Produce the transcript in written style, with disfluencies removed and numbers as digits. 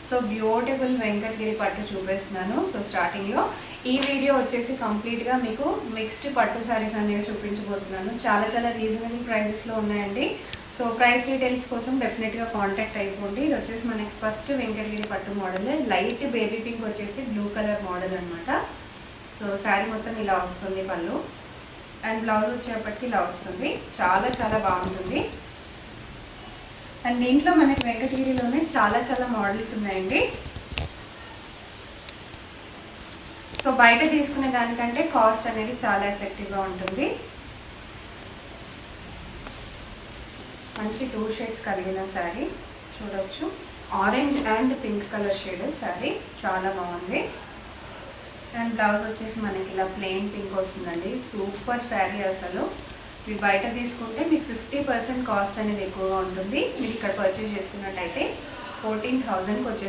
So beautiful Venkatagiri పట్టు చూపిస్తున్నాను. So స్టార్టింగ్లో ఈ వీడియో వచ్చేసి కంప్లీట్గా మీకు మిక్స్డ్ పట్టు శారీస్ అనేవి చూపించబోతున్నాను. చాలా చాలా రీజనబుల్ ప్రైజెస్లో ఉన్నాయండి. సో ప్రైస్ డీటెయిల్స్ కోసం డెఫినెట్గా కాంటాక్ట్ అయిపోండి. ఇది వచ్చేసి మనకి ఫస్ట్ వెంకటగిరి పట్టు మోడల్, లైట్ బేబీ పింక్ వచ్చేసి బ్లూ కలర్ మోడల్ అనమాట. సో శారీ మొత్తం ఇలా వస్తుంది పళ్ళు, అండ్ బ్లౌజ్ వచ్చేప్పటికి ఇలా వస్తుంది. చాలా చాలా బాగుంటుంది. అండ్ దీంట్లో మనకి వెంకటగిరిలోనే చాలా చాలా మోడల్స్ ఉన్నాయండి. సో బయట తీసుకునే దానికంటే కాస్ట్ అనేది చాలా ఎఫెక్టివ్గా ఉంటుంది. మంచి 2 షేడ్స్ కలిగిన శారీ చూడొచ్చు. Orange and pink colour shade sari చాలా బాగుంది. అండ్ బ్లౌజ్ వచ్చేసి మనకి ఇలా ప్లెయిన్ పింక్ వస్తుందండి. సూపర్ శారీ అసలు. మీరు బయట తీసుకుంటే మీకు 50% కాస్ట్ అనేది ఎక్కువగా ఉంటుంది. మీరు ఇక్కడ పర్చేస్ చేసుకున్నట్టయితే 14,000కి వచ్చేసి